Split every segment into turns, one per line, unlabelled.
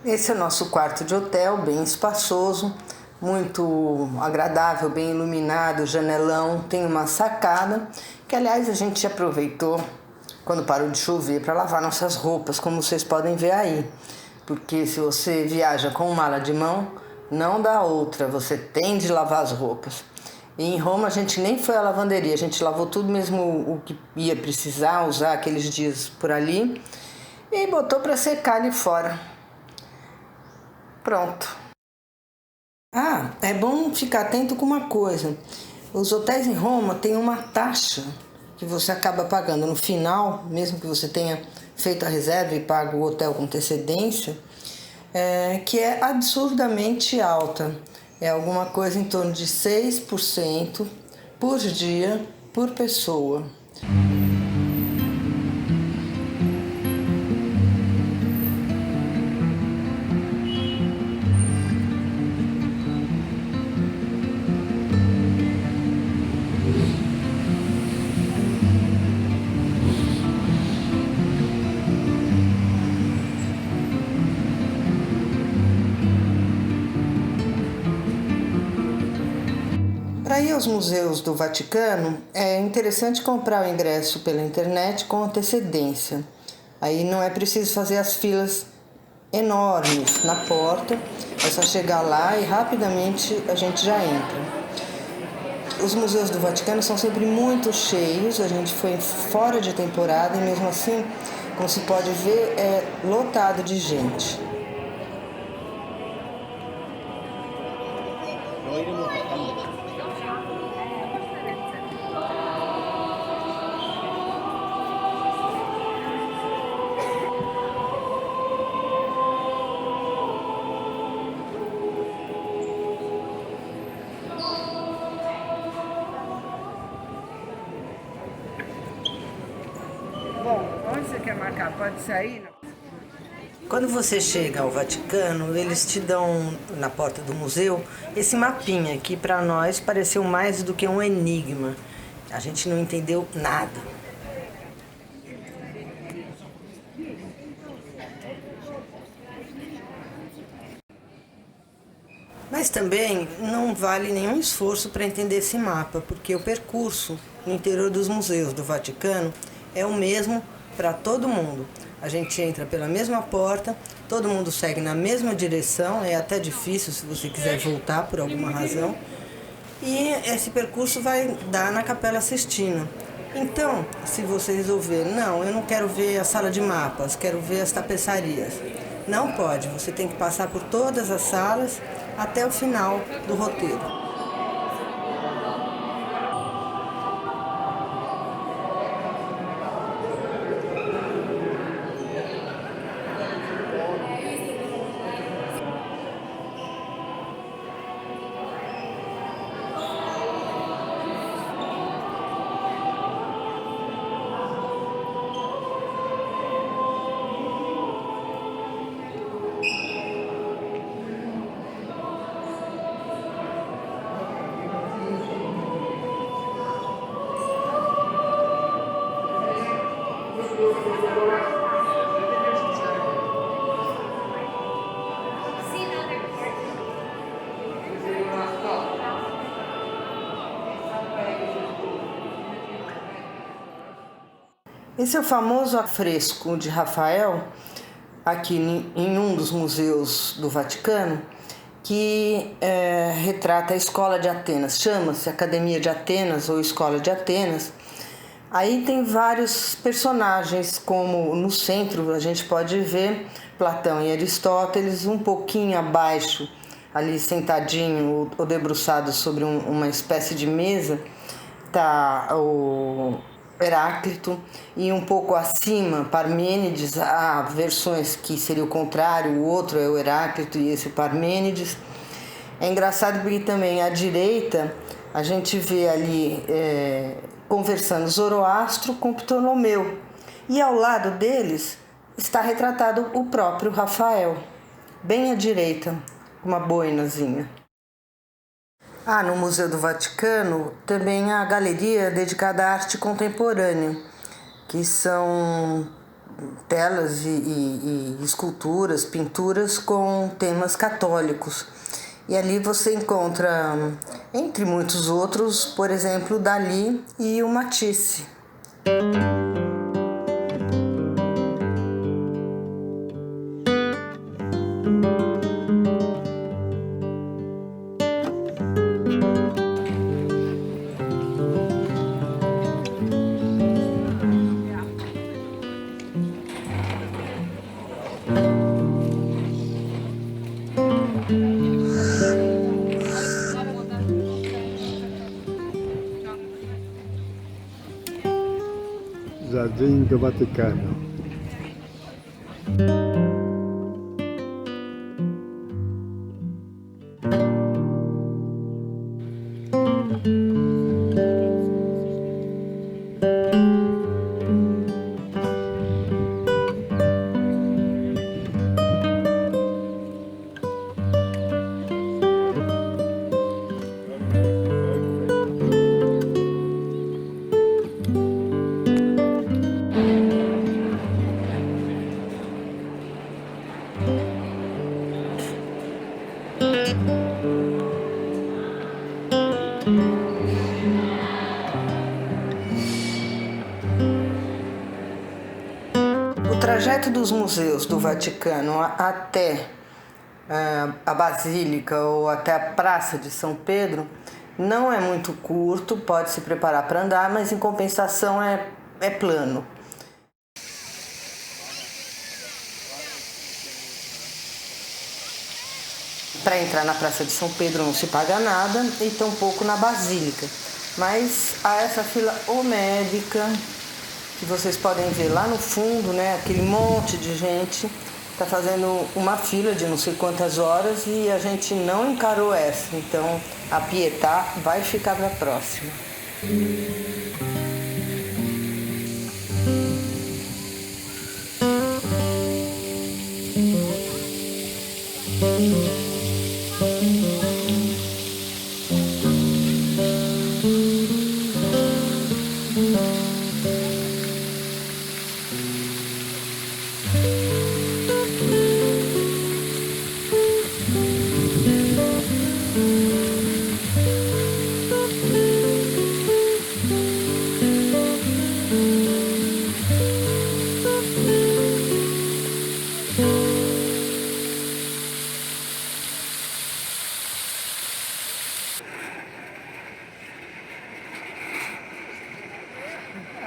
Esse é o nosso quarto de hotel, bem espaçoso, muito agradável, bem iluminado, janelão, tem uma sacada, que aliás a gente aproveitou quando parou de chover para lavar nossas roupas, como vocês podem ver aí. Porque se você viaja com mala de mão, não dá outra, você tem de lavar as roupas. E em Roma a gente nem foi à lavanderia, a gente lavou tudo mesmo o que ia precisar usar aqueles dias por ali e botou para secar ali fora. Pronto. Ah, é bom ficar atento com uma coisa. Os hotéis em Roma têm uma taxa que você acaba pagando no final, mesmo que você tenha feito a reserva e pago o hotel com antecedência, que é absurdamente alta. É alguma coisa em torno de 6% por dia por pessoa. Para ir aos museus do Vaticano, é interessante comprar o ingresso pela internet com antecedência. Aí não é preciso fazer as filas enormes na porta, é só chegar lá e rapidamente a gente já entra. Os museus do Vaticano são sempre muito cheios, a gente foi fora de temporada e mesmo assim, como se pode ver, é lotado de gente.
Bom, onde você quer marcar? Pode sair?
Quando você chega ao Vaticano, eles te dão na porta do museu esse mapinha que para nós pareceu mais do que um enigma. A gente não entendeu nada. Mas também não vale nenhum esforço para entender esse mapa, porque o percurso no interior dos museus do Vaticano é o mesmo para todo mundo. A gente entra pela mesma porta, todo mundo segue na mesma direção, é até difícil se você quiser voltar por alguma razão. E esse percurso vai dar na Capela Sistina. Então, se você resolver, não, eu não quero ver a sala de mapas, quero ver as tapeçarias. Não pode, você tem que passar por todas as salas até o final do roteiro. Esse é o famoso afresco de Rafael, aqui em um dos museus do Vaticano, que retrata a Escola de Atenas, chama-se Academia de Atenas ou Escola de Atenas. Aí tem vários personagens, como no centro a gente pode ver Platão e Aristóteles, um pouquinho abaixo, ali sentadinho ou debruçado sobre uma espécie de mesa, está o Heráclito, e um pouco acima Parmênides. Há versões que seria o contrário, o outro é o Heráclito e esse Parmênides. É engraçado porque também à direita a gente vê ali conversando Zoroastro com Ptolomeu, e ao lado deles está retratado o próprio Rafael, bem à direita, uma boinazinha. No Museu do Vaticano também há a galeria dedicada à arte contemporânea, que são telas e esculturas, pinturas com temas católicos. E ali você encontra, entre muitos outros, por exemplo, Dalí e o Matisse.
Jardim do Vaticano. O trajeto dos museus do Vaticano até a Basílica ou até a Praça de São Pedro não é muito curto, pode se preparar para andar, mas em compensação é plano. Para entrar na Praça de São Pedro não se paga nada e tampouco na Basílica, mas há essa fila homérica que vocês podem ver lá no fundo, né? Aquele monte de gente está fazendo uma fila de não sei quantas horas e a gente não encarou essa, então a Pietà vai ficar para a próxima.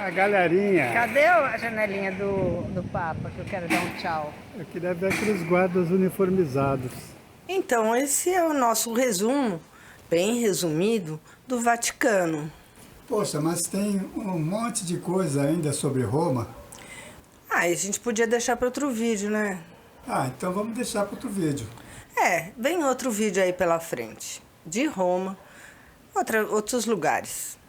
A galerinha.
Cadê a janelinha do Papa, que eu quero dar um tchau?
Eu queria ver aqueles guardas uniformizados.
Então, esse é o nosso resumo, bem resumido, do Vaticano.
Poxa, mas tem um monte de coisa ainda sobre Roma.
Ah, e a gente podia deixar para outro vídeo, né?
Ah, então vamos deixar para outro vídeo.
Vem outro vídeo aí pela frente. De Roma, outros lugares.